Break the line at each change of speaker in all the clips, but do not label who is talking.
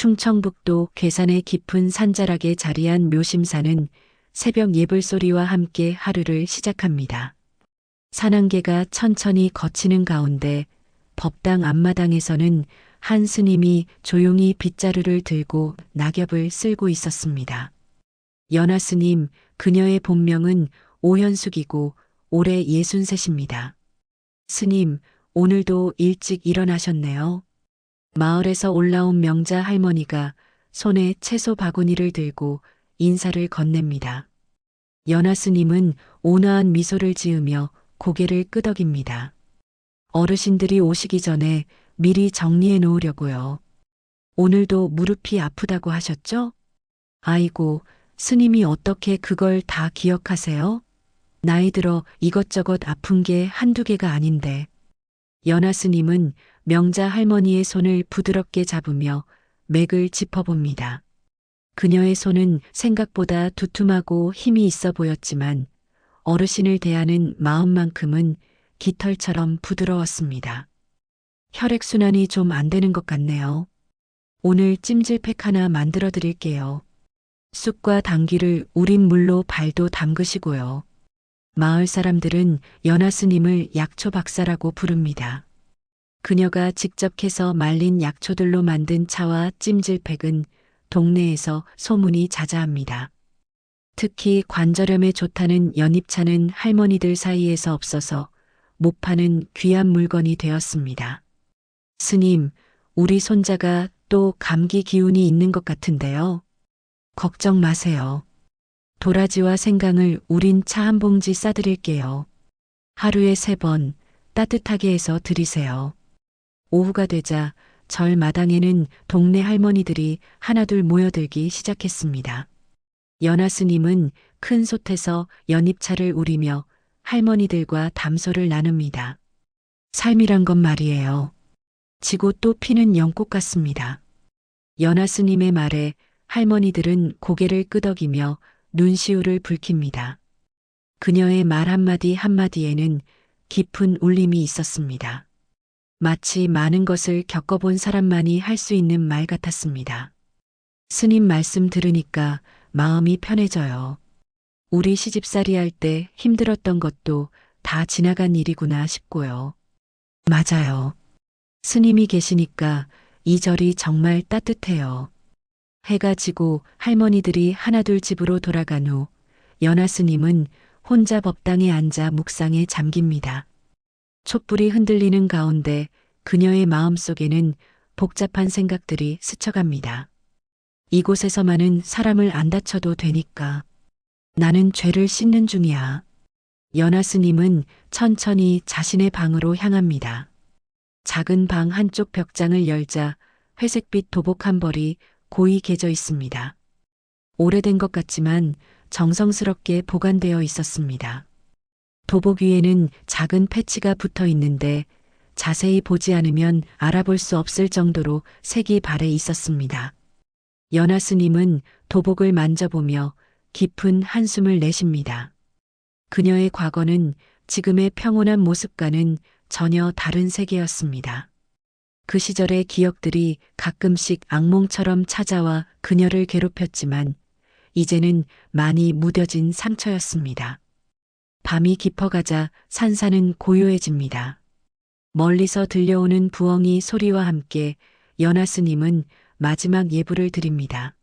충청북도 괴산의 깊은 산자락에 자리한 묘심사는 새벽 예불소리와 함께 하루를 시작합니다. 산안개가 천천히 걷히는 가운데 법당 앞마당에서는 한 스님이 조용히 빗자루를 들고 낙엽을 쓸고 있었습니다. 연화 스님, 그녀의 본명은 오현숙이고 올해 63입니다. 스님, 오늘도 일찍 일어나셨네요. 마을에서 올라온 명자 할머니가 손에 채소 바구니를 들고 인사를 건넵니다. 연화 스님은 온화한 미소를 지으며 고개를 끄덕입니다. 어르신들이 오시기 전에 미리 정리해 놓으려고요. 오늘도 무릎이 아프다고 하셨죠? 아이고, 스님이 어떻게 그걸 다 기억하세요? 나이 들어 이것저것 아픈 게 한두 개가 아닌데. 연화 스님은 명자 할머니의 손을 부드럽게 잡으며 맥을 짚어봅니다. 그녀의 손은 생각보다 두툼하고 힘이 있어 보였지만 어르신을 대하는 마음만큼은 깃털처럼 부드러웠습니다. 혈액순환이 좀 안 되는 것 같네요. 오늘 찜질팩 하나 만들어 드릴게요. 쑥과 당귀를 우린 물로 발도 담그시고요. 마을 사람들은 연화 스님을 약초 박사라고 부릅니다. 그녀가 직접 해서 말린 약초들로 만든 차와 찜질팩은 동네에서 소문이 자자합니다. 특히 관절염에 좋다는 연잎차는 할머니들 사이에서 없어서 못 파는 귀한 물건이 되었습니다. 스님, 우리 손자가 또 감기 기운이 있는 것 같은데요. 걱정 마세요. 도라지와 생강을 우린 차 한 봉지 싸드릴게요. 하루에 3번 따뜻하게 해서 드리세요. 오후가 되자 절 마당에는 동네 할머니들이 하나둘 모여들기 시작했습니다. 연화 스님은 큰 솥에서 연잎차를 우리며 할머니들과 담소를 나눕니다. 삶이란 건 말이에요. 지고 또 피는 연꽃 같습니다. 연화 스님의 말에 할머니들은 고개를 끄덕이며 눈시울을 붉힙니다. 그녀의 말 한마디 한마디에는 깊은 울림이 있었습니다. 마치 많은 것을 겪어본 사람만이 할 수 있는 말 같았습니다. 스님 말씀 들으니까 마음이 편해져요. 우리 시집살이 할 때 힘들었던 것도 다 지나간 일이구나 싶고요. 맞아요. 스님이 계시니까 이 절이 정말 따뜻해요. 해가 지고 할머니들이 하나둘 집으로 돌아간 후 연화 스님은 혼자 법당에 앉아 묵상에 잠깁니다. 촛불이 흔들리는 가운데 그녀의 마음속에는 복잡한 생각들이 스쳐갑니다. 이곳에서만은 사람을 안 다쳐도 되니까. 나는 죄를 씻는 중이야. 연화 스님은 천천히 자신의 방으로 향합니다. 작은 방 한쪽 벽장을 열자 회색빛 도복 한 벌이 고이 개져 있습니다. 오래된 것 같지만 정성스럽게 보관되어 있었습니다. 도복 위에는 작은 패치가 붙어 있는데 자세히 보지 않으면 알아볼 수 없을 정도로 색이 발해 있었습니다. 연화 스님은 도복을 만져보며 깊은 한숨을 내쉽니다. 그녀의 과거는 지금의 평온한 모습과는 전혀 다른 세계였습니다. 그 시절의 기억들이 가끔씩 악몽처럼 찾아와 그녀를 괴롭혔지만 이제는 많이 무뎌진 상처였습니다. 밤이 깊어가자 산사는 고요해집니다. 멀리서 들려오는 부엉이 소리와 함께 연화 스님은 마지막 예불을 드립니다.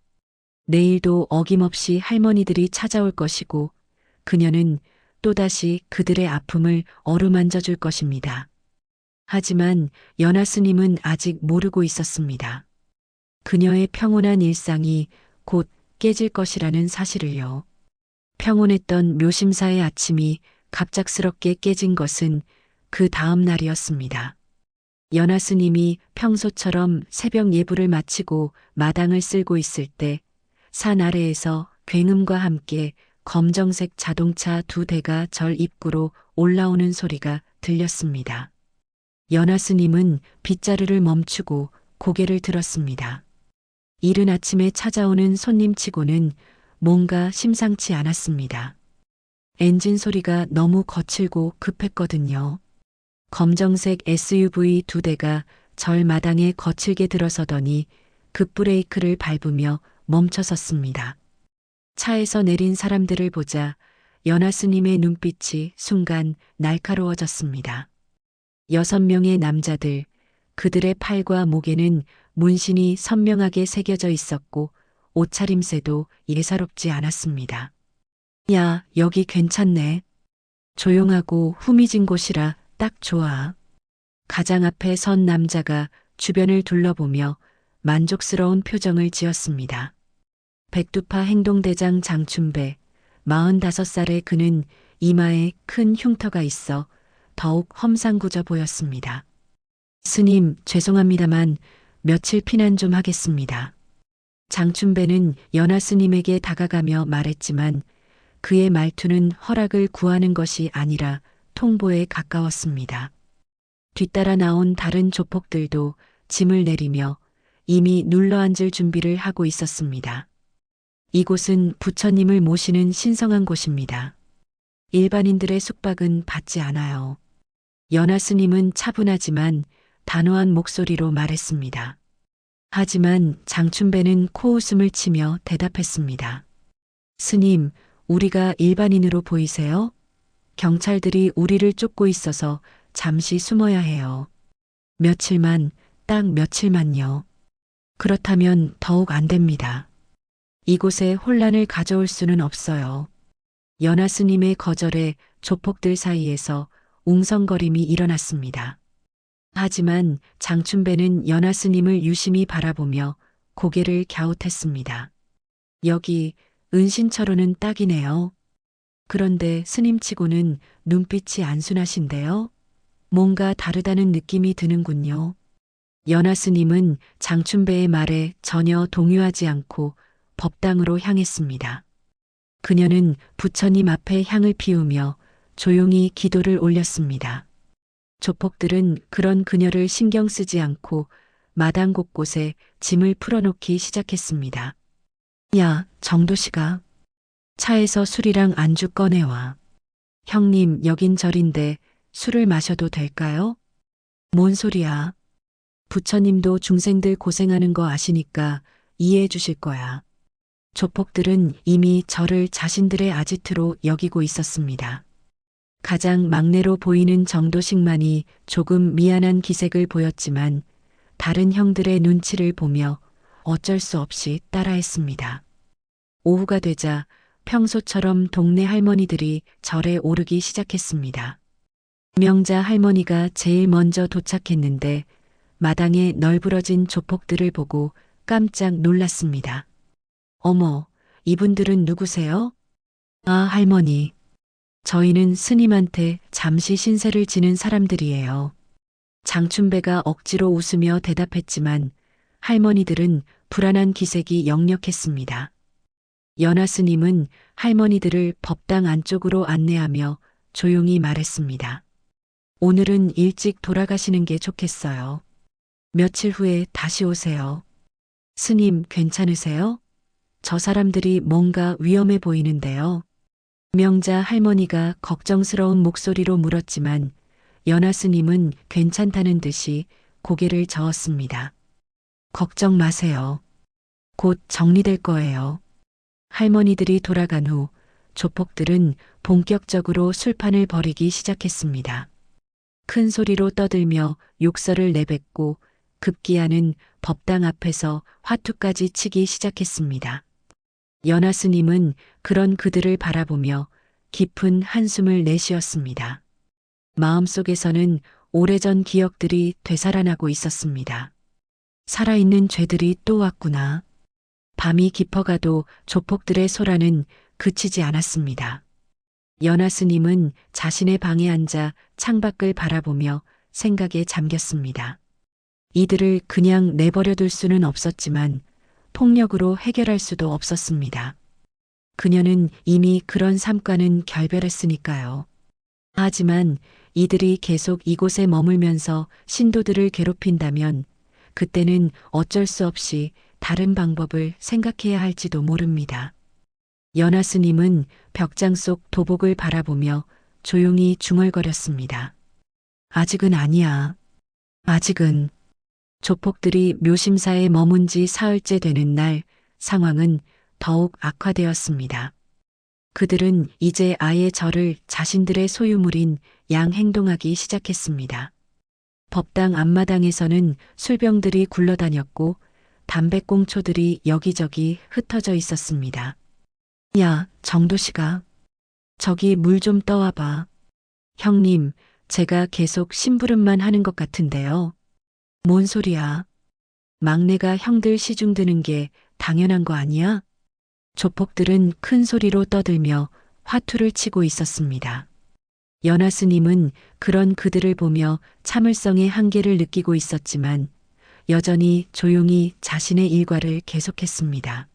내일도 어김없이 할머니들이 찾아올 것이고 그녀는 또다시 그들의 아픔을 어루만져 줄 것입니다. 하지만 연화 스님은 아직 모르고 있었습니다. 그녀의 평온한 일상이 곧 깨질 것이라는 사실을요. 평온했던 묘심사의 아침이 갑작스럽게 깨진 것은 그 다음 날이었습니다. 연화 스님이 평소처럼 새벽 예불을 마치고 마당을 쓸고 있을 때 산 아래에서 굉음과 함께 검정색 자동차 2대가 절 입구로 올라오는 소리가 들렸습니다. 연화 스님은 빗자루를 멈추고 고개를 들었습니다. 이른 아침에 찾아오는 손님치고는 뭔가 심상치 않았습니다. 엔진 소리가 너무 거칠고 급했거든요. 검정색 SUV 2대가 절 마당에 거칠게 들어서더니 급브레이크를 밟으며 멈춰섰습니다. 차에서 내린 사람들을 보자 연하 스님의 눈빛이 순간 날카로워졌습니다. 6명의 남자들, 그들의 팔과 목에는 문신이 선명하게 새겨져 있었고 옷차림새도 예사롭지 않았습니다. 야, 여기 괜찮네. 조용하고 후미진 곳이라 딱 좋아. 가장 앞에 선 남자가 주변을 둘러보며 만족스러운 표정을 지었습니다. 백두파 행동대장 장춘배, 45살의 그는 이마에 큰 흉터가 있어 더욱 험상궂어 보였습니다. 스님, 죄송합니다만 며칠 피난 좀 하겠습니다. 장춘배는 연하 스님에게 다가가며 말했지만 그의 말투는 허락을 구하는 것이 아니라 통보에 가까웠습니다. 뒤따라 나온 다른 조폭들도 짐을 내리며 이미 눌러앉을 준비를 하고 있었습니다. 이곳은 부처님을 모시는 신성한 곳입니다. 일반인들의 숙박은 받지 않아요. 연하 스님은 차분하지만 단호한 목소리로 말했습니다. 하지만 장춘배는 코웃음을 치며 대답했습니다. 스님, 우리가 일반인으로 보이세요? 경찰들이 우리를 쫓고 있어서 잠시 숨어야 해요. 며칠만, 딱 며칠만요. 그렇다면 더욱 안 됩니다. 이곳에 혼란을 가져올 수는 없어요. 연하 스님의 거절에 조폭들 사이에서 웅성거림이 일어났습니다. 하지만 장춘배는 연하 스님을 유심히 바라보며 고개를 갸웃했습니다. 여기 은신처로는 딱이네요. 그런데 스님치고는 눈빛이 안순하신데요. 뭔가 다르다는 느낌이 드는군요. 연하 스님은 장춘배의 말에 전혀 동요하지 않고 법당으로 향했습니다. 그녀는 부처님 앞에 향을 피우며 조용히 기도를 올렸습니다. 조폭들은 그런 그녀를 신경 쓰지 않고 마당 곳곳에 짐을 풀어놓기 시작했습니다. 야, 정도씨가 차에서 술이랑 안주 꺼내와. 형님, 여긴 절인데 술을 마셔도 될까요? 뭔 소리야. 부처님도 중생들 고생하는 거 아시니까 이해해 주실 거야. 조폭들은 이미 저를 자신들의 아지트로 여기고 있었습니다. 가장 막내로 보이는 정도식만이 조금 미안한 기색을 보였지만 다른 형들의 눈치를 보며 어쩔 수 없이 따라했습니다. 오후가 되자 평소처럼 동네 할머니들이 절에 오르기 시작했습니다. 명자 할머니가 제일 먼저 도착했는데 마당에 널브러진 조폭들을 보고 깜짝 놀랐습니다. 어머, 이분들은 누구세요? 아, 할머니. 저희는 스님한테 잠시 신세를 지는 사람들이에요. 장춘배가 억지로 웃으며 대답했지만 할머니들은 불안한 기색이 역력했습니다. 연하 스님은 할머니들을 법당 안쪽으로 안내하며 조용히 말했습니다. 오늘은 일찍 돌아가시는 게 좋겠어요. 며칠 후에 다시 오세요. 스님, 괜찮으세요? 저 사람들이 뭔가 위험해 보이는데요. 명자 할머니가 걱정스러운 목소리로 물었지만 연하 스님은 괜찮다는 듯이 고개를 저었습니다. 걱정 마세요. 곧 정리될 거예요. 할머니들이 돌아간 후 조폭들은 본격적으로 술판을 벌이기 시작했습니다. 큰 소리로 떠들며 욕설을 내뱉고 급기야는 법당 앞에서 화투까지 치기 시작했습니다. 연하 스님은 그런 그들을 바라보며 깊은 한숨을 내쉬었습니다. 마음속에서는 오래전 기억들이 되살아나고 있었습니다. 살아있는 죄들이 또 왔구나. 밤이 깊어가도 조폭들의 소란은 그치지 않았습니다. 연하 스님은 자신의 방에 앉아 창밖을 바라보며 생각에 잠겼습니다. 이들을 그냥 내버려둘 수는 없었지만 폭력으로 해결할 수도 없었습니다. 그녀는 이미 그런 삶과는 결별했으니까요. 하지만 이들이 계속 이곳에 머물면서 신도들을 괴롭힌다면 그때는 어쩔 수 없이 다른 방법을 생각해야 할지도 모릅니다. 연하 스님은 벽장 속 도복을 바라보며 조용히 중얼거렸습니다. 아직은 아니야. 아직은. 조폭들이 묘심사에 머문 지 사흘째 되는 날 상황은 더욱 악화되었습니다. 그들은 이제 아예 절을 자신들의 소유물인 양 행동하기 시작했습니다. 법당 앞마당에서는 술병들이 굴러다녔고 담배꽁초들이 여기저기 흩어져 있었습니다. 야, 정도씨가 저기 물 좀 떠와봐. 형님, 제가 계속 심부름만 하는 것 같은데요. 뭔 소리야? 막내가 형들 시중 드는 게 당연한 거 아니야? 조폭들은 큰 소리로 떠들며 화투를 치고 있었습니다. 연화 스님은 그런 그들을 보며 참을성의 한계를 느끼고 있었지만 여전히 조용히 자신의 일과를 계속했습니다.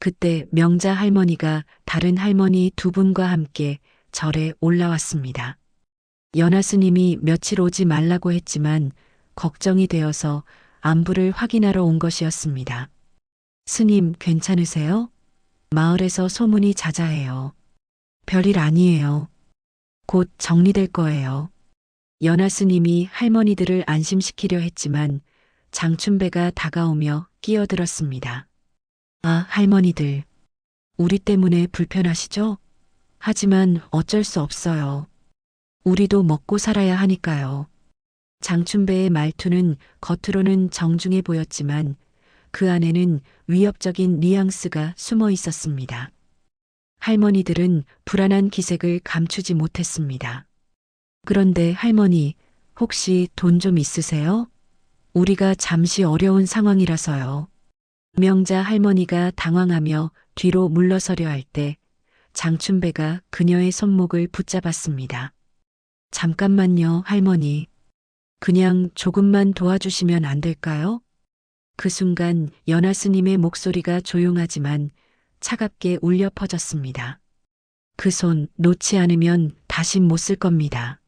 그때 명자 할머니가 다른 할머니 두 분과 함께 절에 올라왔습니다. 연화 스님이 며칠 오지 말라고 했지만 걱정이 되어서 안부를 확인하러 온 것이었습니다. 스님 괜찮으세요? 마을에서 소문이 자자해요. 별일 아니에요. 곧 정리될 거예요. 연화 스님이 할머니들을 안심시키려 했지만 장춘배가 다가오며 끼어들었습니다. 아, 할머니들. 우리 때문에 불편하시죠? 하지만 어쩔 수 없어요. 우리도 먹고 살아야 하니까요. 장춘배의 말투는 겉으로는 정중해 보였지만 그 안에는 위협적인 뉘앙스가 숨어 있었습니다. 할머니들은 불안한 기색을 감추지 못했습니다. 그런데 할머니, 혹시 돈 좀 있으세요? 우리가 잠시 어려운 상황이라서요. 명자 할머니가 당황하며 뒤로 물러서려 할 때 장춘배가 그녀의 손목을 붙잡았습니다. 잠깐만요, 할머니. 그냥 조금만 도와주시면 안 될까요? 그 순간 연화 스님의 목소리가 조용하지만 차갑게 울려 퍼졌습니다. 그 손 놓지 않으면 다신 못 쓸 겁니다.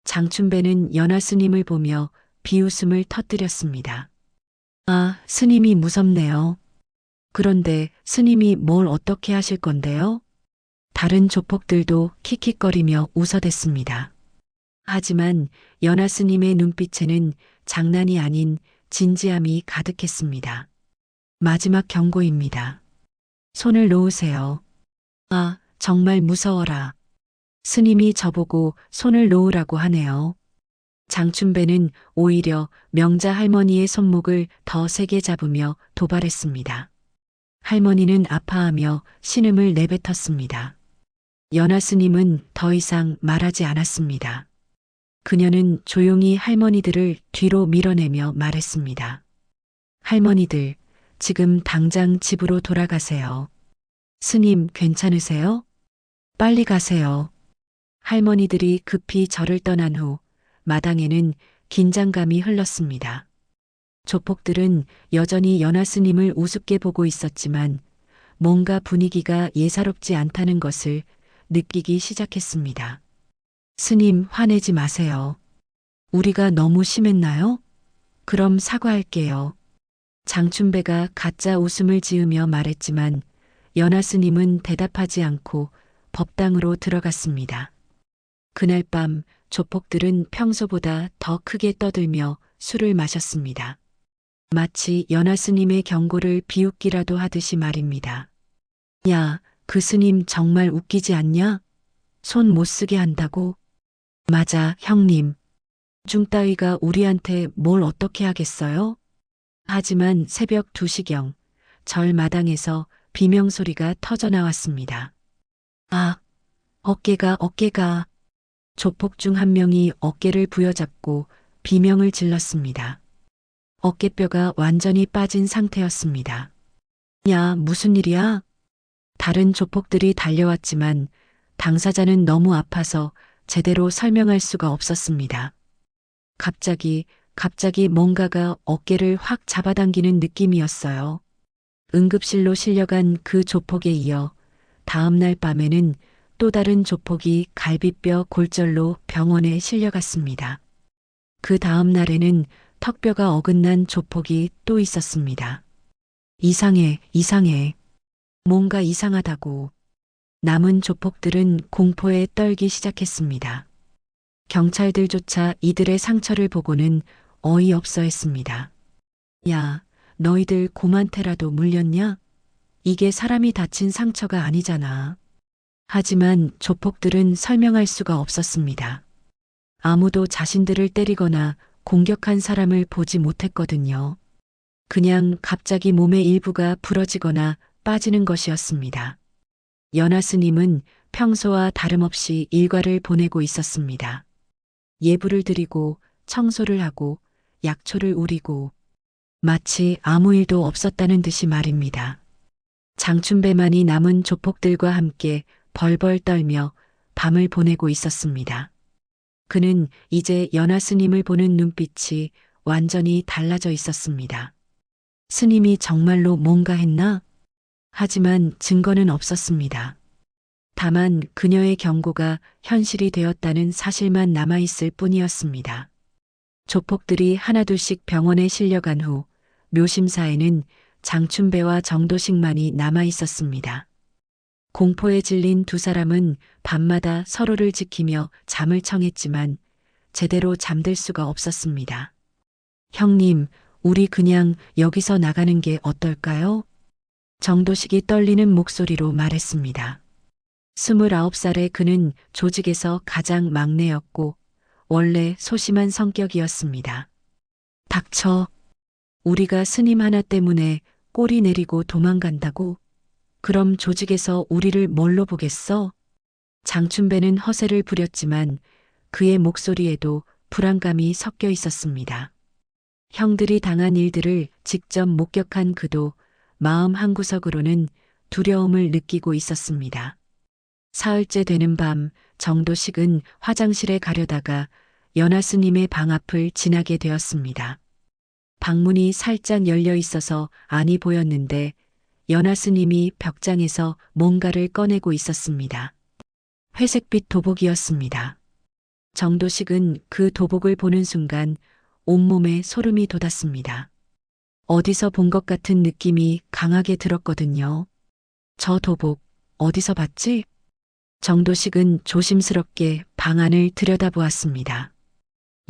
장춘배는 연화 스님을 보며 비웃음을 터뜨렸습니다. 아, 스님이 무섭네요. 그런데 스님이 뭘 어떻게 하실 건데요? 다른 조폭들도 킥킥거리며 웃어댔습니다. 하지만 연화 스님의 눈빛에는 장난이 아닌 진지함이 가득했습니다. 마지막 경고입니다. 손을 놓으세요. 아, 정말 무서워라. 스님이 저보고 손을 놓으라고 하네요. 장춘배는 오히려 명자 할머니의 손목을 더 세게 잡으며 도발했습니다. 할머니는 아파하며 신음을 내뱉었습니다. 연화 스님은 더 이상 말하지 않았습니다. 그녀는 조용히 할머니들을 뒤로 밀어내며 말했습니다. 할머니들, 지금 당장 집으로 돌아가세요. 스님 괜찮으세요? 빨리 가세요. 할머니들이 급히 절을 떠난 후 마당에는 긴장감이 흘렀습니다. 조폭들은 여전히 연화 스님을 우습게 보고 있었지만 뭔가 분위기가 예사롭지 않다는 것을 느끼기 시작했습니다. 스님 화내지 마세요. 우리가 너무 심했나요? 그럼 사과할게요. 장춘배가 가짜 웃음을 지으며 말했지만 연화 스님은 대답하지 않고 법당으로 들어갔습니다. 그날 밤 조폭들은 평소보다 더 크게 떠들며 술을 마셨습니다. 마치 연화 스님의 경고를 비웃기라도 하듯이 말입니다. 야, 그 스님 정말 웃기지 않냐? 손 못 쓰게 한다고? 맞아, 형님. 중 따위가 우리한테 뭘 어떻게 하겠어요? 하지만 새벽 2시경 절 마당에서 비명소리가 터져나왔습니다. 아, 어깨가. 조폭 중 한 명이 어깨를 부여잡고 비명을 질렀습니다. 어깨뼈가 완전히 빠진 상태였습니다. 야, 무슨 일이야? 다른 조폭들이 달려왔지만 당사자는 너무 아파서 제대로 설명할 수가 없었습니다. 갑자기 뭔가가 어깨를 확 잡아당기는 느낌이었어요. 응급실로 실려간 그 조폭에 이어 다음 날 밤에는 또 다른 조폭이 갈비뼈 골절로 병원에 실려갔습니다. 그 다음 날에는 턱뼈가 어긋난 조폭이 또 있었습니다. 이상해. 뭔가 이상하다고. 남은 조폭들은 공포에 떨기 시작했습니다. 경찰들조차 이들의 상처를 보고는 어이없어 했습니다. 야, 너희들 곰한테라도 물렸냐? 이게 사람이 다친 상처가 아니잖아. 하지만 조폭들은 설명할 수가 없었습니다. 아무도 자신들을 때리거나 공격한 사람을 보지 못했거든요. 그냥 갑자기 몸의 일부가 부러지거나 빠지는 것이었습니다. 연하 스님은 평소와 다름없이 일과를 보내고 있었습니다. 예불을 드리고 청소를 하고 약초를 우리고 마치 아무 일도 없었다는 듯이 말입니다. 장춘배만이 남은 조폭들과 함께 벌벌 떨며 밤을 보내고 있었습니다. 그는 이제 연하 스님을 보는 눈빛이 완전히 달라져 있었습니다. 스님이 정말로 뭔가 했나? 하지만 증거는 없었습니다. 다만 그녀의 경고가 현실이 되었다는 사실만 남아있을 뿐이었습니다. 조폭들이 하나둘씩 병원에 실려간 후 묘심사에는 장춘배와 정도식만이 남아있었습니다. 공포에 질린 두 사람은 밤마다 서로를 지키며 잠을 청했지만 제대로 잠들 수가 없었습니다. 형님, 우리 그냥 여기서 나가는 게 어떨까요? 정도식이 떨리는 목소리로 말했습니다. 29살의 그는 조직에서 가장 막내였고 원래 소심한 성격이었습니다. 닥쳐. 우리가 스님 하나 때문에 꼬리 내리고 도망간다고? 그럼 조직에서 우리를 뭘로 보겠어? 장춘배는 허세를 부렸지만 그의 목소리에도 불안감이 섞여 있었습니다. 형들이 당한 일들을 직접 목격한 그도 마음 한구석으로는 두려움을 느끼고 있었습니다. 사흘째 되는 밤 정도식은 화장실에 가려다가 연하 스님의 방 앞을 지나게 되었습니다. 방문이 살짝 열려 있어서 안이 보였는데 연하 스님이 벽장에서 뭔가를 꺼내고 있었습니다. 회색빛 도복이었습니다. 정도식은 그 도복을 보는 순간 온몸에 소름이 돋았습니다. 어디서 본 것 같은 느낌이 강하게 들었거든요. 저 도복 어디서 봤지? 정도식은 조심스럽게 방 안을 들여다보았습니다.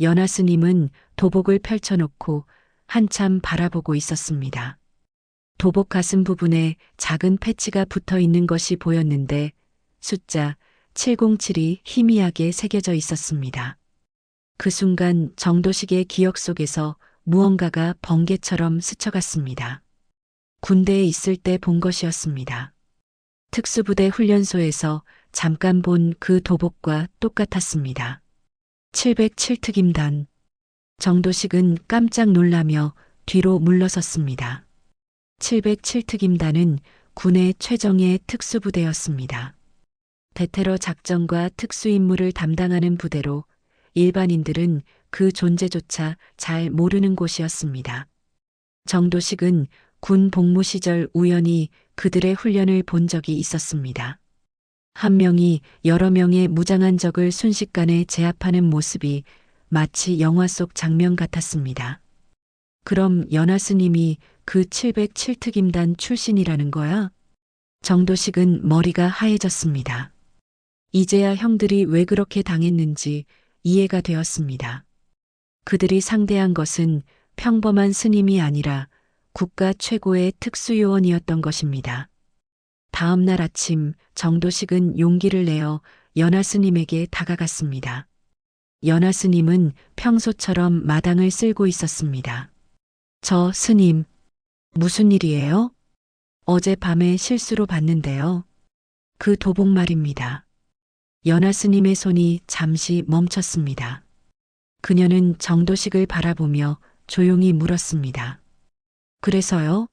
연하 스님은 도복을 펼쳐놓고 한참 바라보고 있었습니다. 도복 가슴 부분에 작은 패치가 붙어 있는 것이 보였는데 숫자 707이 희미하게 새겨져 있었습니다. 그 순간 정도식의 기억 속에서 무언가가 번개처럼 스쳐갔습니다. 군대에 있을 때 본 것이었습니다. 특수부대 훈련소에서 잠깐 본 그 도복과 똑같았습니다. 707특임단. 정도식은 깜짝 놀라며 뒤로 물러섰습니다. 707특임단은 군의 최정예 특수부대였습니다. 대테러 작전과 특수임무를 담당하는 부대로 일반인들은 그 존재조차 잘 모르는 곳이었습니다. 정도식은 군 복무 시절 우연히 그들의 훈련을 본 적이 있었습니다. 한 명이 여러 명의 무장한 적을 순식간에 제압하는 모습이 마치 영화 속 장면 같았습니다. 그럼 연하 스님이 그 707특임단 출신이라는 거야? 정도식은 머리가 하얘졌습니다. 이제야 형들이 왜 그렇게 당했는지 이해가 되었습니다. 그들이 상대한 것은 평범한 스님이 아니라 국가 최고의 특수요원이었던 것입니다. 다음 날 아침 정도식은 용기를 내어 연하 스님에게 다가갔습니다. 연하 스님은 평소처럼 마당을 쓸고 있었습니다. 저 스님, 무슨 일이에요? 어젯밤에 실수로 봤는데요. 그 도복 말입니다. 연하 스님의 손이 잠시 멈췄습니다. 그녀는 정도식을 바라보며 조용히 물었습니다. 그래서요?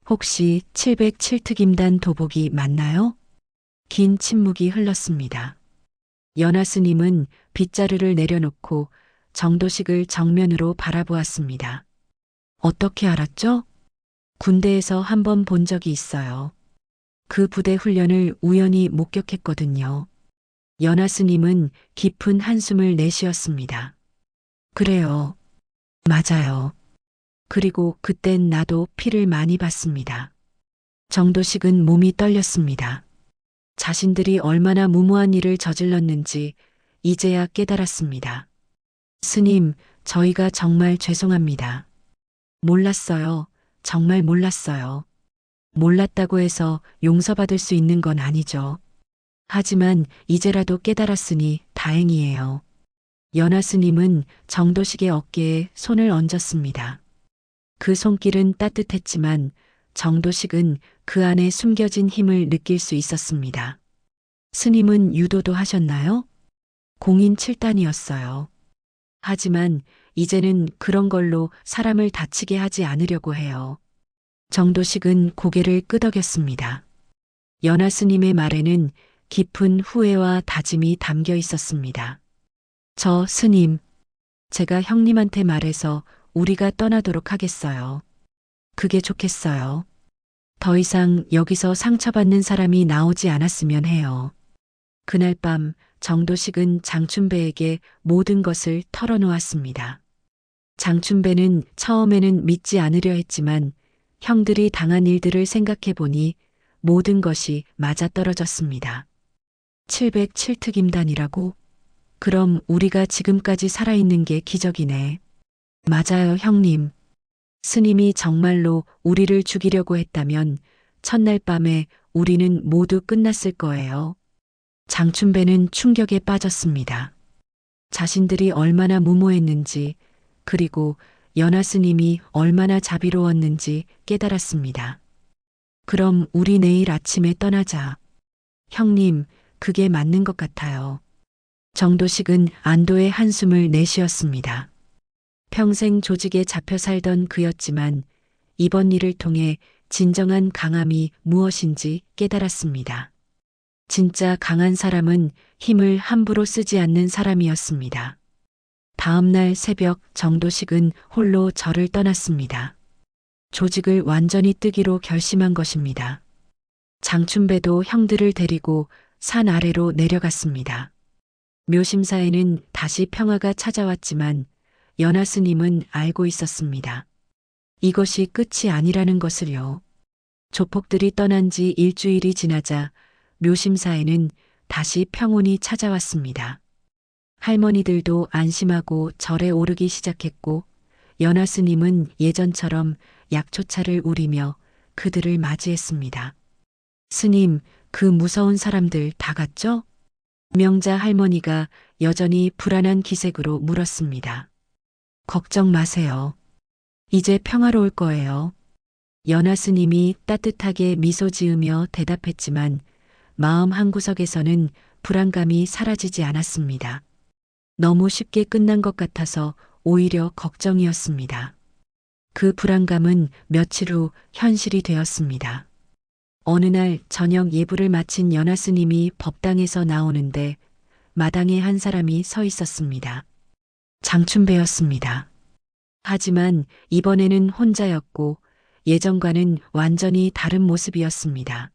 혹시 707특임단 도복이 맞나요? 긴 침묵이 흘렀습니다. 연하 스님은 빗자루를 내려놓고 정도식을 정면으로 바라보았습니다. 어떻게 알았죠? 군대에서 한 번 본 적이 있어요. 그 부대 훈련을 우연히 목격했거든요. 연하 스님은 깊은 한숨을 내쉬었습니다. 그래요. 맞아요. 그리고 그땐 나도 피를 많이 봤습니다. 정도식은 몸이 떨렸습니다. 자신들이 얼마나 무모한 일을 저질렀는지 이제야 깨달았습니다. 스님, 저희가 정말 죄송합니다. 몰랐어요. 정말 몰랐어요. 몰랐다고 해서 용서받을 수 있는 건 아니죠. 하지만 이제라도 깨달았으니 다행이에요. 연하 스님은 정도식의 어깨에 손을 얹었습니다. 그 손길은 따뜻했지만 정도식은 그 안에 숨겨진 힘을 느낄 수 있었습니다. 스님은 유도도 하셨나요? 공인 7단이었어요. 하지만 이제는 그런 걸로 사람을 다치게 하지 않으려고 해요. 정도식은 고개를 끄덕였습니다. 연하 스님의 말에는 깊은 후회와 다짐이 담겨 있었습니다. 저 스님, 제가 형님한테 말해서 우리가 떠나도록 하겠어요. 그게 좋겠어요. 더 이상 여기서 상처받는 사람이 나오지 않았으면 해요. 그날 밤 정도식은 장춘배에게 모든 것을 털어놓았습니다. 장춘배는 처음에는 믿지 않으려 했지만 형들이 당한 일들을 생각해 보니 모든 것이 맞아떨어졌습니다. 707특임단이라고? 그럼 우리가 지금까지 살아있는 게 기적이네. 맞아요, 형님. 스님이 정말로 우리를 죽이려고 했다면 첫날 밤에 우리는 모두 끝났을 거예요. 장춘배는 충격에 빠졌습니다. 자신들이 얼마나 무모했는지, 그리고 연하 스님이 얼마나 자비로웠는지 깨달았습니다. 그럼 우리 내일 아침에 떠나자. 형님, 그게 맞는 것 같아요. 정도식은 안도의 한숨을 내쉬었습니다. 평생 조직에 잡혀 살던 그였지만 이번 일을 통해 진정한 강함이 무엇인지 깨달았습니다. 진짜 강한 사람은 힘을 함부로 쓰지 않는 사람이었습니다. 다음 날 새벽 정도식은 홀로 절을 떠났습니다. 조직을 완전히 뜨기로 결심한 것입니다. 장춘배도 형들을 데리고 산 아래로 내려갔습니다. 묘심사에는 다시 평화가 찾아왔지만 연하 스님은 알고 있었습니다. 이것이 끝이 아니라는 것을요. 조폭들이 떠난 지 일주일이 지나자 묘심사에는 다시 평온이 찾아왔습니다. 할머니들도 안심하고 절에 오르기 시작했고 연하 스님은 예전처럼 약초차를 우리며 그들을 맞이했습니다. 스님, 그 무서운 사람들 다 갔죠? 명자 할머니가 여전히 불안한 기색으로 물었습니다. 걱정 마세요. 이제 평화로울 거예요. 연하 스님이 따뜻하게 미소 지으며 대답했지만 마음 한구석에서는 불안감이 사라지지 않았습니다. 너무 쉽게 끝난 것 같아서 오히려 걱정이었습니다. 그 불안감은 며칠 후 현실이 되었습니다. 어느 날 저녁 예불을 마친 연하 스님이 법당에서 나오는데 마당에 한 사람이 서 있었습니다. 장춘배였습니다. 하지만 이번에는 혼자였고 예전과는 완전히 다른 모습이었습니다.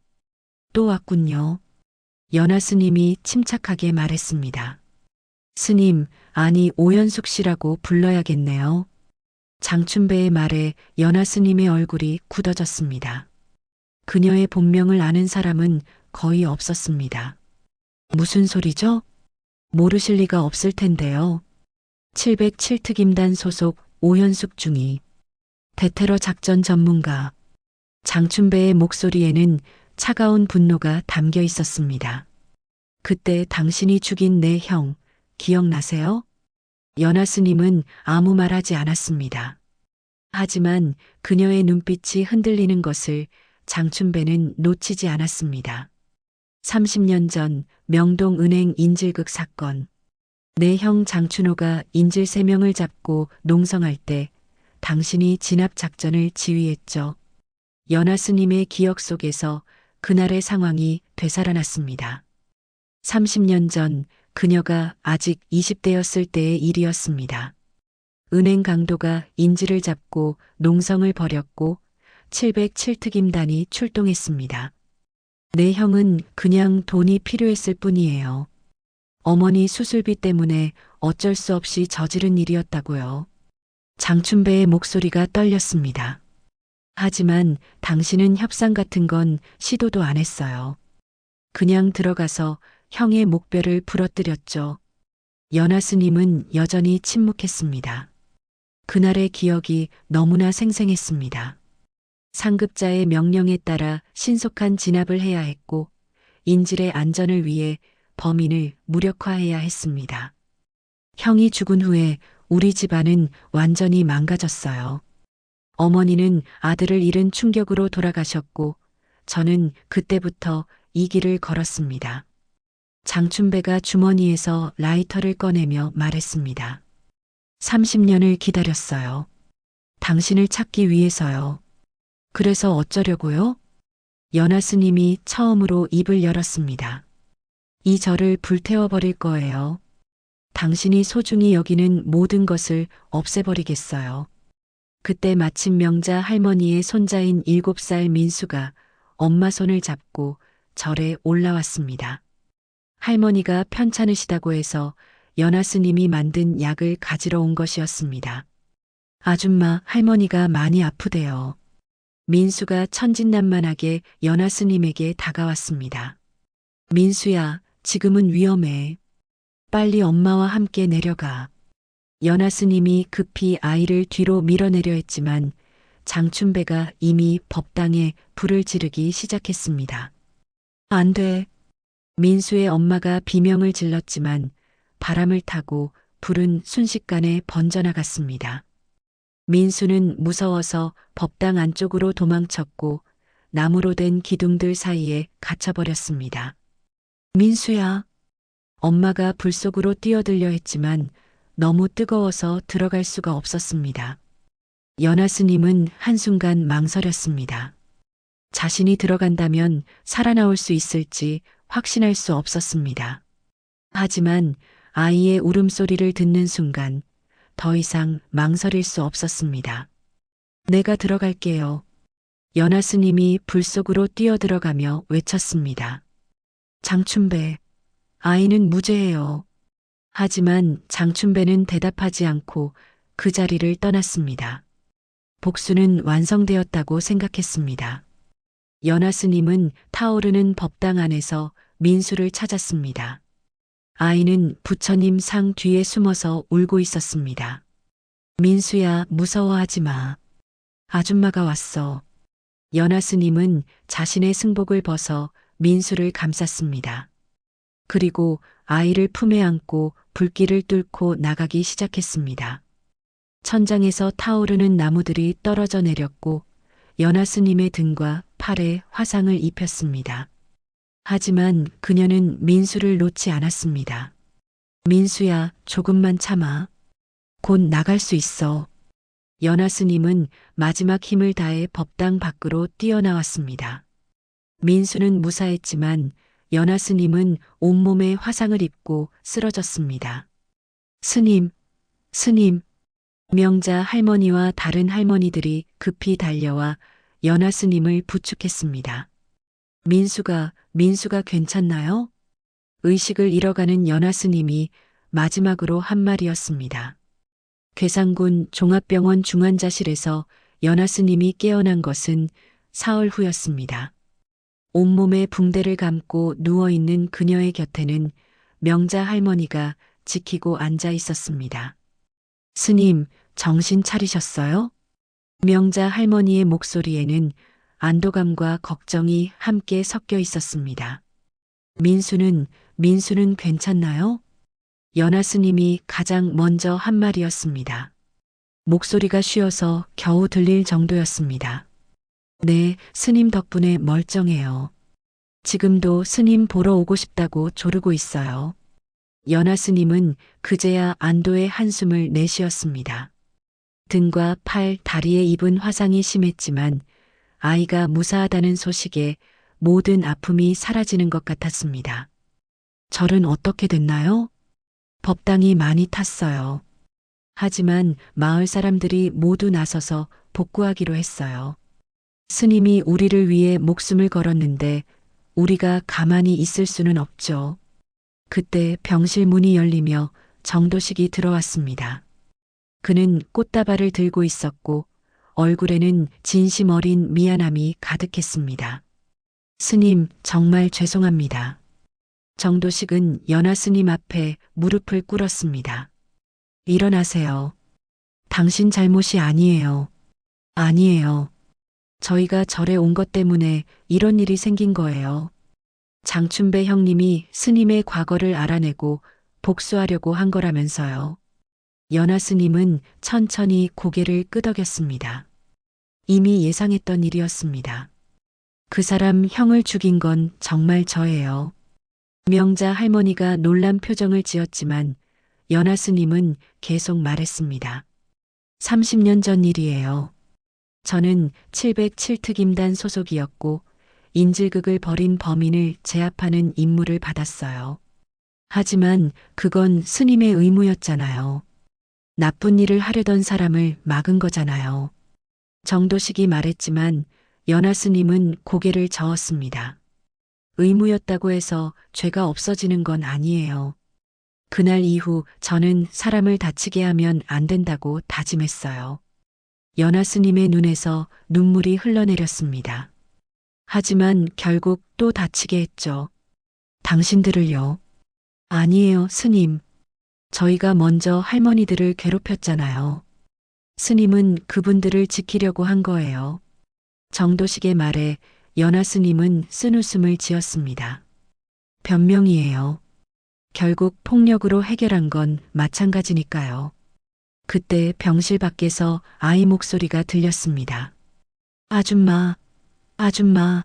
또 왔군요. 연하 스님이 침착하게 말했습니다. 스님, 아니 오연숙 씨라고 불러야겠네요. 장춘배의 말에 연하 스님의 얼굴이 굳어졌습니다. 그녀의 본명을 아는 사람은 거의 없었습니다. 무슨 소리죠? 모르실 리가 없을 텐데요. 707특임단 소속 오현숙 중위. 대테러 작전 전문가. 장춘배의 목소리에는 차가운 분노가 담겨 있었습니다. 그때 당신이 죽인 내 형, 기억나세요? 연하 스님은 아무 말 하지 않았습니다. 하지만 그녀의 눈빛이 흔들리는 것을 장춘배는 놓치지 않았습니다. 30년 전 명동은행 인질극 사건. 내 형 장춘호가 인질 3명을 잡고 농성할 때 당신이 진압작전을 지휘했죠. 연하 스님의 기억 속에서 그날의 상황이 되살아났습니다. 30년 전 그녀가 아직 20대였을 때의 일이었습니다. 은행 강도가 인질을 잡고 농성을 벌였고 707특임단이 출동했습니다. 내 형은 그냥 돈이 필요했을 뿐이에요. 어머니 수술비 때문에 어쩔 수 없이 저지른 일이었다고요. 장춘배의 목소리가 떨렸습니다. 하지만 당신은 협상 같은 건 시도도 안 했어요. 그냥 들어가서 형의 목뼈를 부러뜨렸죠. 연하 스님은 여전히 침묵했습니다. 그날의 기억이 너무나 생생했습니다. 상급자의 명령에 따라 신속한 진압을 해야 했고 인질의 안전을 위해 범인을 무력화해야 했습니다. 형이 죽은 후에 우리 집안은 완전히 망가졌어요. 어머니는 아들을 잃은 충격으로 돌아가셨고 저는 그때부터 이 길을 걸었습니다. 장춘배가 주머니에서 라이터를 꺼내며 말했습니다. 30년을 기다렸어요. 당신을 찾기 위해서요. 그래서 어쩌려고요? 연하 스님이 처음으로 입을 열었습니다. 이 절을 불태워버릴 거예요. 당신이 소중히 여기는 모든 것을 없애버리겠어요. 그때 마침 명자 할머니의 손자인 7살 민수가 엄마 손을 잡고 절에 올라왔습니다. 할머니가 편찮으시다고 해서 연하 스님이 만든 약을 가지러 온 것이었습니다. 아줌마, 할머니가 많이 아프대요. 민수가 천진난만하게 연하 스님에게 다가왔습니다. 민수야, 지금은 위험해. 빨리 엄마와 함께 내려가. 연하 스님이 급히 아이를 뒤로 밀어내려 했지만 장춘배가 이미 법당에 불을 지르기 시작했습니다. 안 돼. 민수의 엄마가 비명을 질렀지만 바람을 타고 불은 순식간에 번져나갔습니다. 민수는 무서워서 법당 안쪽으로 도망쳤고 나무로 된 기둥들 사이에 갇혀버렸습니다. 민수야. 엄마가 불 속으로 뛰어들려 했지만 너무 뜨거워서 들어갈 수가 없었습니다. 연하 스님은 한순간 망설였습니다. 자신이 들어간다면 살아나올 수 있을지 확신할 수 없었습니다. 하지만 아이의 울음소리를 듣는 순간 더 이상 망설일 수 없었습니다. 내가 들어갈게요. 연하 스님이 불 속으로 뛰어들어가며 외쳤습니다. 장춘배, 아이는 무죄예요. 하지만 장춘배는 대답하지 않고 그 자리를 떠났습니다. 복수는 완성되었다고 생각했습니다. 연하 스님은 타오르는 법당 안에서 민수를 찾았습니다. 아이는 부처님 상 뒤에 숨어서 울고 있었습니다. 민수야, 무서워하지 마. 아줌마가 왔어. 연하 스님은 자신의 승복을 벗어 민수를 감쌌습니다. 그리고 아이를 품에 안고 불길을 뚫고 나가기 시작했습니다. 천장에서 타오르는 나무들이 떨어져 내렸고 연하 스님의 등과 팔에 화상을 입혔습니다. 하지만 그녀는 민수를 놓지 않았습니다. 민수야, 조금만 참아. 곧 나갈 수 있어. 연하 스님은 마지막 힘을 다해 법당 밖으로 뛰어나왔습니다. 민수는 무사했지만 연하 스님은 온몸에 화상을 입고 쓰러졌습니다. 스님, 스님. 명자 할머니와 다른 할머니들이 급히 달려와 연하 스님을 부축했습니다. 민수가 괜찮나요? 의식을 잃어가는 연하 스님이 마지막으로 한 말이었습니다. 괴산군 종합병원 중환자실에서 연하 스님이 깨어난 것은 사흘 후였습니다. 온몸에 붕대를 감고 누워있는 그녀의 곁에는 명자 할머니가 지키고 앉아 있었습니다. 스님, 정신 차리셨어요? 명자 할머니의 목소리에는 안도감과 걱정이 함께 섞여 있었습니다. 민수는 괜찮나요? 연하 스님이 가장 먼저 한 말이었습니다. 목소리가 쉬어서 겨우 들릴 정도였습니다. 네, 스님 덕분에 멀쩡해요. 지금도 스님 보러 오고 싶다고 조르고 있어요. 연하 스님은 그제야 안도의 한숨을 내쉬었습니다. 등과 팔, 다리에 입은 화상이 심했지만 아이가 무사하다는 소식에 모든 아픔이 사라지는 것 같았습니다. 절은 어떻게 됐나요? 법당이 많이 탔어요. 하지만 마을 사람들이 모두 나서서 복구하기로 했어요. 스님이 우리를 위해 목숨을 걸었는데 우리가 가만히 있을 수는 없죠. 그때 병실 문이 열리며 정도식이 들어왔습니다. 그는 꽃다발을 들고 있었고 얼굴에는 진심 어린 미안함이 가득했습니다. 스님, 정말 죄송합니다. 정도식은 연하 스님 앞에 무릎을 꿇었습니다. 일어나세요. 당신 잘못이 아니에요. 아니에요. 저희가 절에 온 것 때문에 이런 일이 생긴 거예요. 장춘배 형님이 스님의 과거를 알아내고 복수하려고 한 거라면서요. 연하 스님은 천천히 고개를 끄덕였습니다. 이미 예상했던 일이었습니다. 그 사람 형을 죽인 건 정말 저예요. 명자 할머니가 놀란 표정을 지었지만 연하 스님은 계속 말했습니다. 30년 전 일이에요. 저는 707특임단 소속이었고 인질극을 벌인 범인을 제압하는 임무를 받았어요. 하지만 그건 스님의 의무였잖아요. 나쁜 일을 하려던 사람을 막은 거잖아요. 정도식이 말했지만 연하 스님은 고개를 저었습니다. 의무였다고 해서 죄가 없어지는 건 아니에요. 그날 이후 저는 사람을 다치게 하면 안 된다고 다짐했어요. 연하 스님의 눈에서 눈물이 흘러내렸습니다. 하지만 결국 또 다치게 했죠. 당신들을요. 아니에요, 스님. 저희가 먼저 할머니들을 괴롭혔잖아요. 스님은 그분들을 지키려고 한 거예요. 정도식의 말에 연하 스님은 쓴웃음을 지었습니다. 변명이에요. 결국 폭력으로 해결한 건 마찬가지니까요. 그때 병실 밖에서 아이 목소리가 들렸습니다. 아줌마, 아줌마.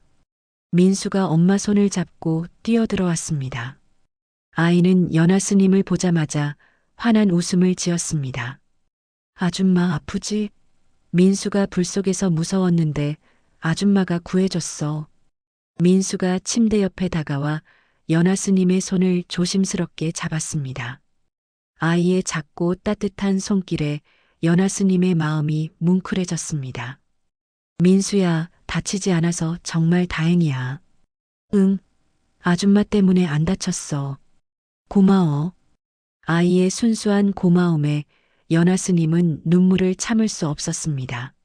민수가 엄마 손을 잡고 뛰어들어왔습니다. 아이는 연하 스님을 보자마자 환한 웃음을 지었습니다. 아줌마 아프지? 민수가 불 속에서 무서웠는데 아줌마가 구해줬어. 민수가 침대 옆에 다가와 연하 스님의 손을 조심스럽게 잡았습니다. 아이의 작고 따뜻한 손길에 연하 스님의 마음이 뭉클해졌습니다. 민수야, 다치지 않아서 정말 다행이야. 응, 아줌마 때문에 안 다쳤어. 고마워. 아이의 순수한 고마움에 연하 스님은 눈물을 참을 수 없었습니다.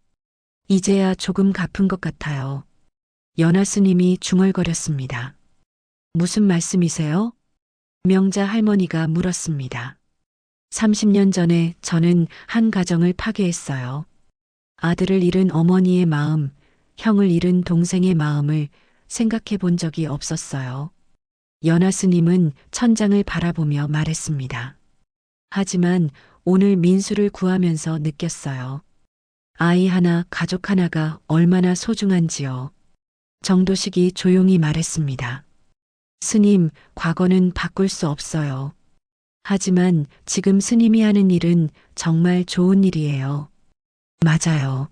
이제야 조금 갚은 것 같아요. 연하 스님이 중얼거렸습니다. 무슨 말씀이세요? 명자 할머니가 물었습니다. 30년 전에 저는 한 가정을 파괴했어요. 아들을 잃은 어머니의 마음, 형을 잃은 동생의 마음을 생각해 본 적이 없었어요. 연하 스님은 천장을 바라보며 말했습니다. 하지만 오늘 민수를 구하면서 느꼈어요. 아이 하나, 가족 하나가 얼마나 소중한지요. 정도식이 조용히 말했습니다. 스님, 과거는 바꿀 수 없어요. 하지만 지금 스님이 하는 일은 정말 좋은 일이에요. 맞아요.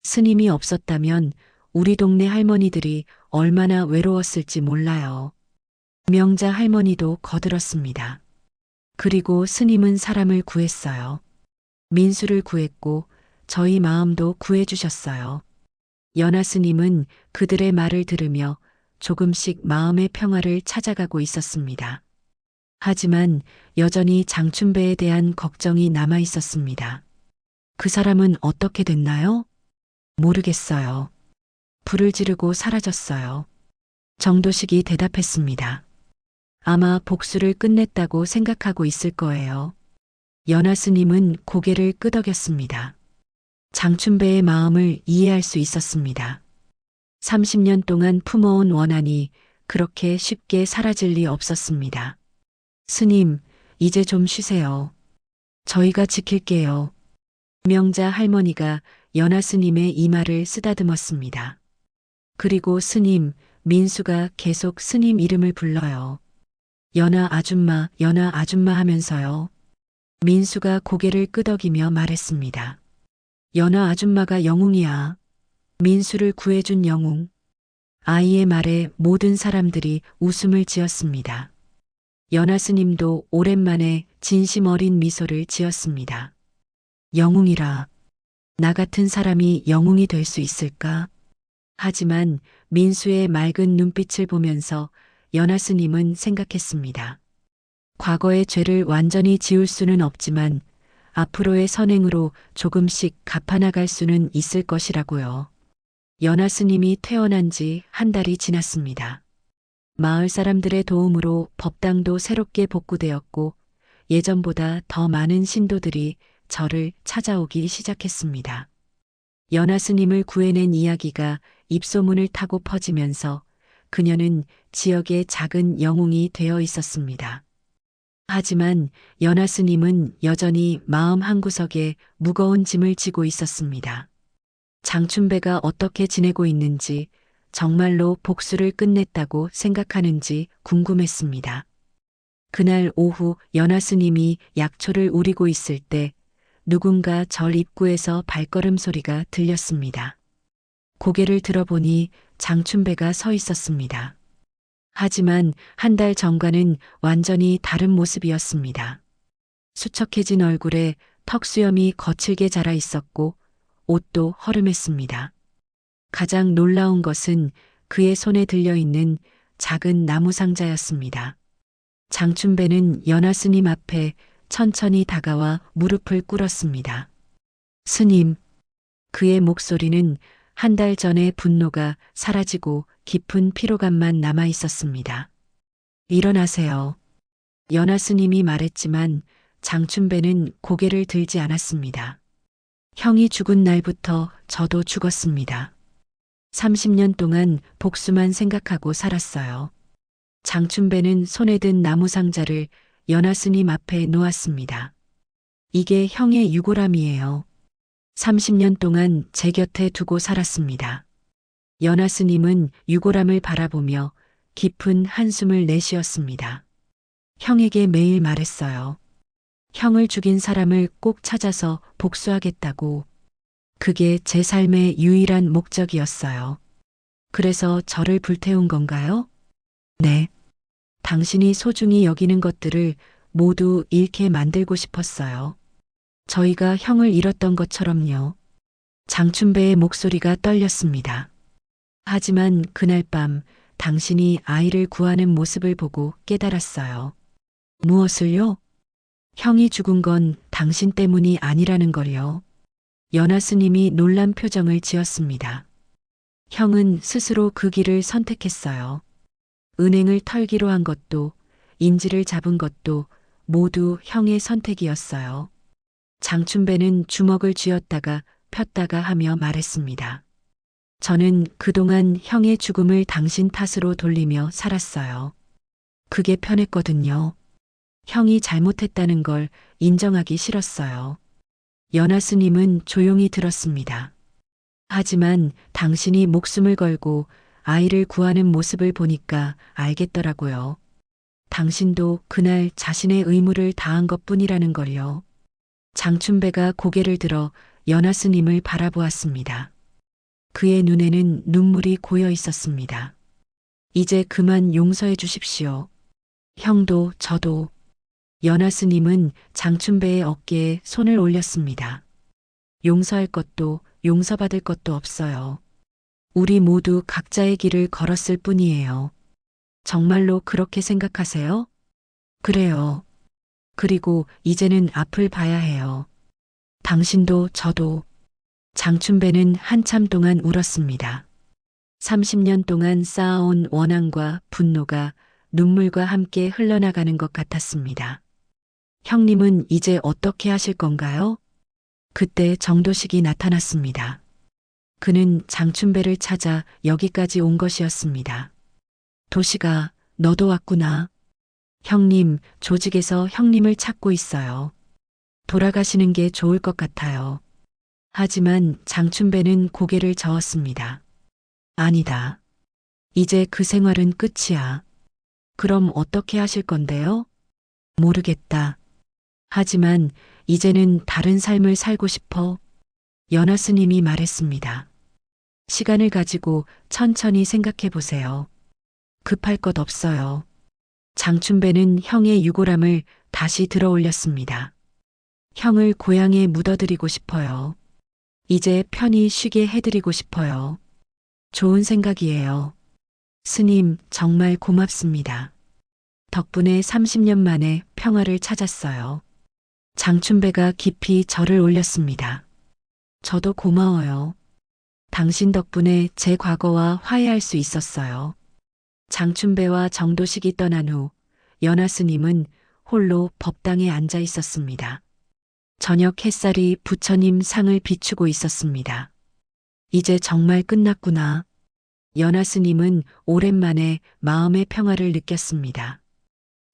스님이 없었다면 우리 동네 할머니들이 얼마나 외로웠을지 몰라요. 명자 할머니도 거들었습니다. 그리고 스님은 사람을 구했어요. 민수를 구했고 저희 마음도 구해주셨어요. 연하 스님은 그들의 말을 들으며 조금씩 마음의 평화를 찾아가고 있었습니다. 하지만 여전히 장춘배에 대한 걱정이 남아 있었습니다. 그 사람은 어떻게 됐나요? 모르겠어요. 불을 지르고 사라졌어요. 정도식이 대답했습니다. 아마 복수를 끝냈다고 생각하고 있을 거예요. 연하 스님은 고개를 끄덕였습니다. 장춘배의 마음을 이해할 수 있었습니다. 30년 동안 품어온 원한이 그렇게 쉽게 사라질 리 없었습니다. 스님, 이제 좀 쉬세요. 저희가 지킬게요. 명자 할머니가 연하 스님의 이마를 쓰다듬었습니다. 그리고 스님, 민수가 계속 스님 이름을 불러요. 연하 아줌마 하면서요. 민수가 고개를 끄덕이며 말했습니다. 연하 아줌마가 영웅이야. 민수를 구해준 영웅. 아이의 말에 모든 사람들이 웃음을 지었습니다. 연하 스님도 오랜만에 진심 어린 미소를 지었습니다. 영웅이라. 나 같은 사람이 영웅이 될 수 있을까? 하지만 민수의 맑은 눈빛을 보면서 연하 스님은 생각했습니다. 과거의 죄를 완전히 지울 수는 없지만 앞으로의 선행으로 조금씩 갚아나갈 수는 있을 것이라고요. 연하 스님이 퇴원한 지 한 달이 지났습니다. 마을 사람들의 도움으로 법당도 새롭게 복구되었고 예전보다 더 많은 신도들이 저를 찾아오기 시작했습니다. 연화 스님을 구해낸 이야기가 입소문을 타고 퍼지면서 그녀는 지역의 작은 영웅이 되어 있었습니다. 하지만 연화 스님은 여전히 마음 한구석에 무거운 짐을 지고 있었습니다. 장춘배가 어떻게 지내고 있는지, 정말로 복수를 끝냈다고 생각하는지 궁금했습니다. 그날 오후 연화 스님이 약초를 우리고 있을 때 누군가 절 입구에서 발걸음 소리가 들렸습니다. 고개를 들어보니 장춘배가 서 있었습니다. 하지만 한 달 전과는 완전히 다른 모습이었습니다. 수척해진 얼굴에 턱수염이 거칠게 자라 있었고 옷도 허름했습니다. 가장 놀라운 것은 그의 손에 들려있는 작은 나무 상자였습니다. 장춘배는 연화 스님 앞에 천천히 다가와 무릎을 꿇었습니다. 스님, 그의 목소리는 한 달 전의 분노가 사라지고 깊은 피로감만 남아 있었습니다. 일어나세요. 연화 스님이 말했지만 장춘배는 고개를 들지 않았습니다. 형이 죽은 날부터 저도 죽었습니다. 30년 동안 복수만 생각하고 살았어요. 장춘배는 손에 든 나무 상자를 연화 스님 앞에 놓았습니다. 이게 형의 유골함이에요. 30년 동안 제 곁에 두고 살았습니다. 연화 스님은 유골함을 바라보며 깊은 한숨을 내쉬었습니다. 형에게 매일 말했어요. 형을 죽인 사람을 꼭 찾아서 복수하겠다고. 그게 제 삶의 유일한 목적이었어요. 그래서 저를 불태운 건가요? 네. 당신이 소중히 여기는 것들을 모두 잃게 만들고 싶었어요. 저희가 형을 잃었던 것처럼요. 장춘배의 목소리가 떨렸습니다. 하지만 그날 밤 당신이 아이를 구하는 모습을 보고 깨달았어요. 무엇을요? 형이 죽은 건 당신 때문이 아니라는 걸요. 연화 스님이 놀란 표정을 지었습니다. 형은 스스로 그 길을 선택했어요. 은행을 털기로 한 것도, 인지를 잡은 것도 모두 형의 선택이었어요. 장춘배는 주먹을 쥐었다가 폈다가 하며 말했습니다. 저는 그동안 형의 죽음을 당신 탓으로 돌리며 살았어요. 그게 편했거든요. 형이 잘못했다는 걸 인정하기 싫었어요. 연화 스님은 조용히 들었습니다. 하지만 당신이 목숨을 걸고 아이를 구하는 모습을 보니까 알겠더라고요. 당신도 그날 자신의 의무를 다한 것뿐이라는 걸요. 장춘배가 고개를 들어 연화 스님을 바라보았습니다. 그의 눈에는 눈물이 고여 있었습니다. 이제 그만 용서해 주십시오. 형도 저도. 연화 스님은 장춘배의 어깨에 손을 올렸습니다. 용서할 것도 용서받을 것도 없어요. 우리 모두 각자의 길을 걸었을 뿐이에요. 정말로 그렇게 생각하세요? 그래요. 그리고 이제는 앞을 봐야 해요. 당신도 저도. 장춘배는 한참 동안 울었습니다. 30년 동안 쌓아온 원한과 분노가 눈물과 함께 흘러나가는 것 같았습니다. 형님은 이제 어떻게 하실 건가요? 그때 정도식이 나타났습니다. 그는 장춘배를 찾아 여기까지 온 것이었습니다. 도시가, 너도 왔구나. 형님, 조직에서 형님을 찾고 있어요. 돌아가시는 게 좋을 것 같아요. 하지만 장춘배는 고개를 저었습니다. 아니다. 이제 그 생활은 끝이야. 그럼 어떻게 하실 건데요? 모르겠다. 하지만 이제는 다른 삶을 살고 싶어. 연화 스님이 말했습니다. 시간을 가지고 천천히 생각해 보세요. 급할 것 없어요. 장춘배는 형의 유골함을 다시 들어 올렸습니다. 형을 고향에 묻어드리고 싶어요. 이제 편히 쉬게 해드리고 싶어요. 좋은 생각이에요. 스님, 정말 고맙습니다. 덕분에 30년 만에 평화를 찾았어요. 장춘배가 깊이 절을 올렸습니다. 저도 고마워요. 당신 덕분에 제 과거와 화해할 수 있었어요. 장춘배와 정도식이 떠난 후 연화 스님은 홀로 법당에 앉아 있었습니다. 저녁 햇살이 부처님 상을 비추고 있었습니다. 이제 정말 끝났구나. 연하 스님은 오랜만에 마음의 평화를 느꼈습니다.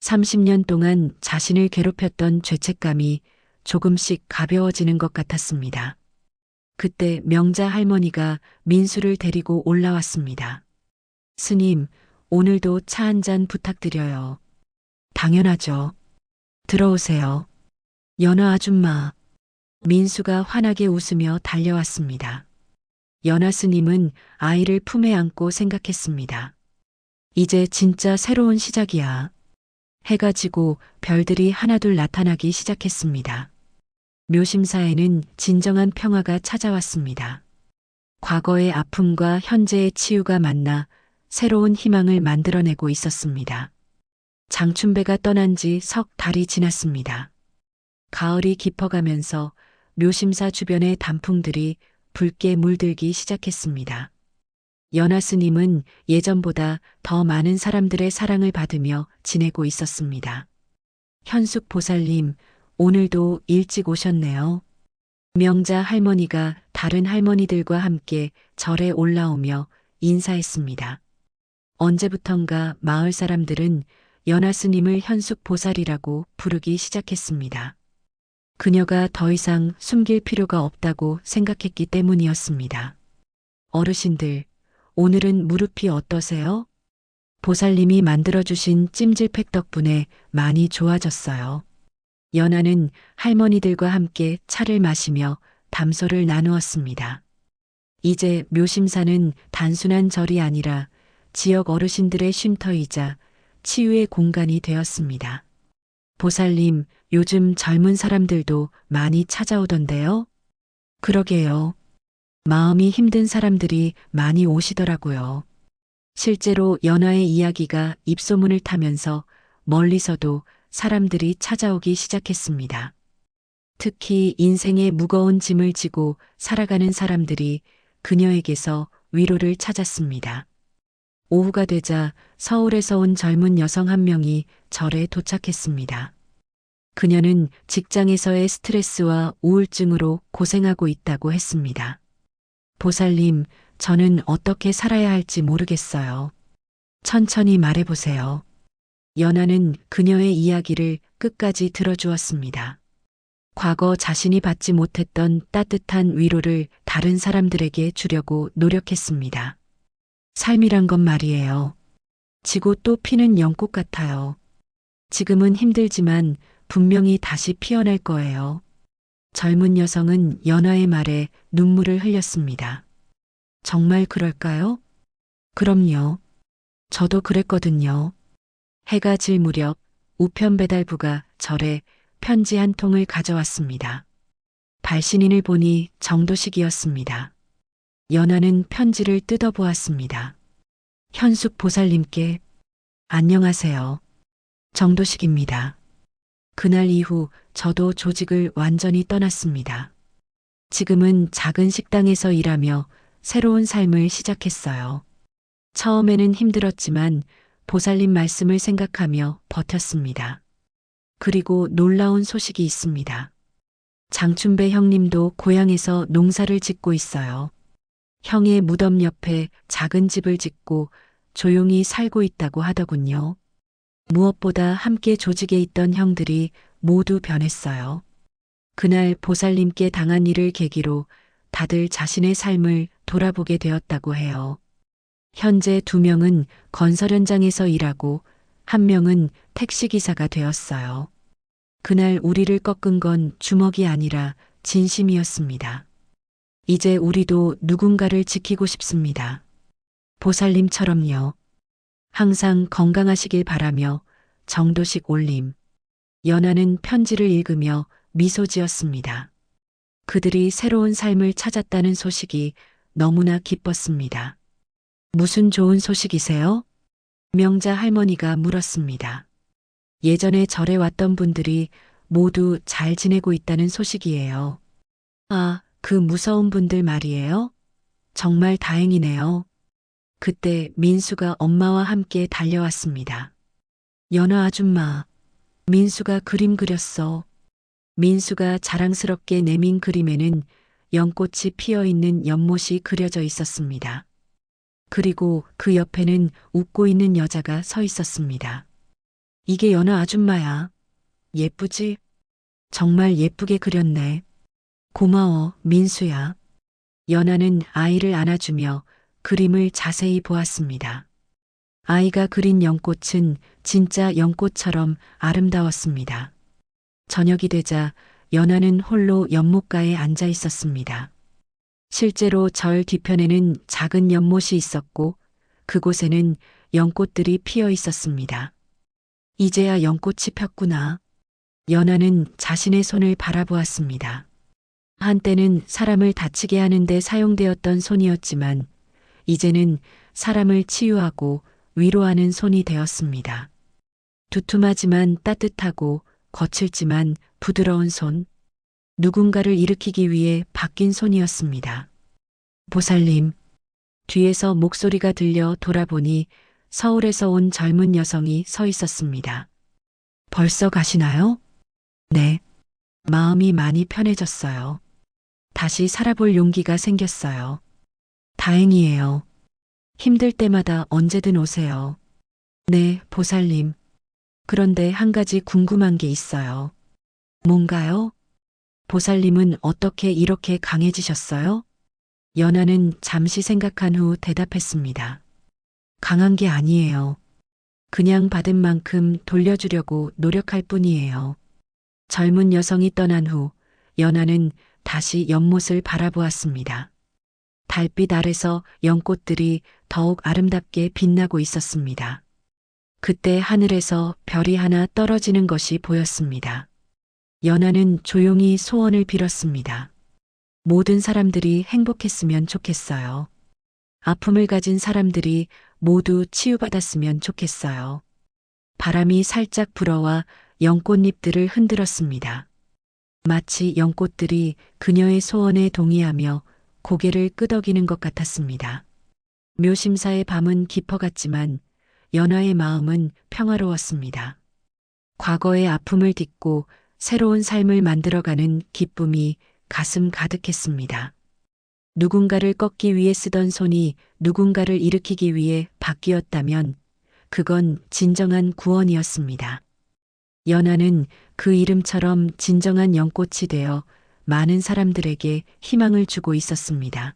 30년 동안 자신을 괴롭혔던 죄책감이 조금씩 가벼워지는 것 같았습니다. 그때 명자 할머니가 민수를 데리고 올라왔습니다. 스님, 오늘도 차 한 잔 부탁드려요. 당연하죠. 들어오세요. 연하 아줌마. 민수가 환하게 웃으며 달려왔습니다. 연하 스님은 아이를 품에 안고 생각했습니다. 이제 진짜 새로운 시작이야. 해가 지고 별들이 하나둘 나타나기 시작했습니다. 묘심사에는 진정한 평화가 찾아왔습니다. 과거의 아픔과 현재의 치유가 만나 새로운 희망을 만들어내고 있었습니다. 장춘배가 떠난 지 석 달이 지났습니다. 가을이 깊어가면서 묘심사 주변의 단풍들이 붉게 물들기 시작했습니다. 연하 스님은 예전보다 더 많은 사람들의 사랑을 받으며 지내고 있었습니다. 현숙 보살님, 오늘도 일찍 오셨네요. 명자 할머니가 다른 할머니들과 함께 절에 올라오며 인사했습니다. 언제부턴가 마을 사람들은 연하 스님을 현숙 보살이라고 부르기 시작했습니다. 그녀가 더 이상 숨길 필요가 없다고 생각했기 때문이었습니다. 어르신들, 오늘은 무릎이 어떠세요? 보살님이 만들어주신 찜질팩 덕분에 많이 좋아졌어요. 연하는 할머니들과 함께 차를 마시며 담소를 나누었습니다. 이제 묘심사는 단순한 절이 아니라 지역 어르신들의 쉼터이자 치유의 공간이 되었습니다. 보살님, 요즘 젊은 사람들도 많이 찾아오던데요? 그러게요. 마음이 힘든 사람들이 많이 오시더라고요. 실제로 연하의 이야기가 입소문을 타면서 멀리서도 사람들이 찾아오기 시작했습니다. 특히 인생의 무거운 짐을 지고 살아가는 사람들이 그녀에게서 위로를 찾았습니다. 오후가 되자 서울에서 온 젊은 여성 한 명이 절에 도착했습니다. 그녀는 직장에서의 스트레스와 우울증으로 고생하고 있다고 했습니다. 보살님, 저는 어떻게 살아야 할지 모르겠어요. 천천히 말해보세요. 연하는 그녀의 이야기를 끝까지 들어주었습니다. 과거 자신이 받지 못했던 따뜻한 위로를 다른 사람들에게 주려고 노력했습니다. 삶이란 건 말이에요. 지고 또 피는 연꽃 같아요. 지금은 힘들지만 분명히 다시 피어날 거예요. 젊은 여성은 연하의 말에 눈물을 흘렸습니다. 정말 그럴까요? 그럼요. 저도 그랬거든요. 해가 질 무렵 우편 배달부가 절에 편지 한 통을 가져왔습니다. 발신인을 보니 정도식이었습니다. 연하는 편지를 뜯어보았습니다. 현숙 보살님께 안녕하세요. 정도식입니다. 그날 이후 저도 조직을 완전히 떠났습니다. 지금은 작은 식당에서 일하며 새로운 삶을 시작했어요. 처음에는 힘들었지만 보살님 말씀을 생각하며 버텼습니다. 그리고 놀라운 소식이 있습니다. 장춘배 형님도 고향에서 농사를 짓고 있어요. 형의 무덤 옆에 작은 집을 짓고 조용히 살고 있다고 하더군요. 무엇보다 함께 조직에 있던 형들이 모두 변했어요. 그날 보살님께 당한 일을 계기로 다들 자신의 삶을 돌아보게 되었다고 해요. 현재 2명은 건설 현장에서 일하고 1명은 택시기사가 되었어요. 그날 우리를 꺾은 건 주먹이 아니라 진심이었습니다. 이제 우리도 누군가를 지키고 싶습니다. 보살님처럼요. 항상 건강하시길 바라며 정도식 올림. 연하는 편지를 읽으며 미소 지었습니다. 그들이 새로운 삶을 찾았다는 소식이 너무나 기뻤습니다. 무슨 좋은 소식이세요? 명자 할머니가 물었습니다. 예전에 절에 왔던 분들이 모두 잘 지내고 있다는 소식이에요. 아, 그 무서운 분들 말이에요? 정말 다행이네요. 그때 민수가 엄마와 함께 달려왔습니다. 연하 아줌마, 민수가 그림 그렸어. 민수가 자랑스럽게 내민 그림에는 연꽃이 피어 있는 연못이 그려져 있었습니다. 그리고 그 옆에는 웃고 있는 여자가 서 있었습니다. 이게 연아 아줌마야. 예쁘지? 정말 예쁘게 그렸네. 고마워, 민수야. 연아는 아이를 안아주며 그림을 자세히 보았습니다. 아이가 그린 연꽃은 진짜 연꽃처럼 아름다웠습니다. 저녁이 되자 연아는 홀로 연못가에 앉아 있었습니다. 실제로 절 뒤편에는 작은 연못이 있었고 그곳에는 연꽃들이 피어 있었습니다. 이제야 연꽃이 폈구나. 연아는 자신의 손을 바라보았습니다. 한때는 사람을 다치게 하는데 사용되었던 손이었지만 이제는 사람을 치유하고 위로하는 손이 되었습니다. 두툼하지만 따뜻하고 거칠지만 부드러운 손, 누군가를 일으키기 위해 바뀐 손이었습니다. 보살님, 뒤에서 목소리가 들려 돌아보니 서울에서 온 젊은 여성이 서 있었습니다. 벌써 가시나요? 네. 마음이 많이 편해졌어요. 다시 살아볼 용기가 생겼어요. 다행이에요. 힘들 때마다 언제든 오세요. 네, 보살님. 그런데 한 가지 궁금한 게 있어요. 뭔가요? 보살님은 어떻게 이렇게 강해지셨어요? 연하는 잠시 생각한 후 대답했습니다. 강한 게 아니에요. 그냥 받은 만큼 돌려주려고 노력할 뿐이에요. 젊은 여성이 떠난 후 연하는 다시 연못을 바라보았습니다. 달빛 아래서 연꽃들이 더욱 아름답게 빛나고 있었습니다. 그때 하늘에서 별이 하나 떨어지는 것이 보였습니다. 연하는 조용히 소원을 빌었습니다. 모든 사람들이 행복했으면 좋겠어요. 아픔을 가진 사람들이 모두 치유받았으면 좋겠어요. 바람이 살짝 불어와 연꽃잎들을 흔들었습니다. 마치 연꽃들이 그녀의 소원에 동의하며 고개를 끄덕이는 것 같았습니다. 묘심사의 밤은 깊어갔지만 연하의 마음은 평화로웠습니다. 과거의 아픔을 딛고 새로운 삶을 만들어가는 기쁨이 가슴 가득했습니다. 누군가를 꺾기 위해 쓰던 손이 누군가를 일으키기 위해 바뀌었다면 그건 진정한 구원이었습니다. 연하는 그 이름처럼 진정한 연꽃이 되어 많은 사람들에게 희망을 주고 있었습니다.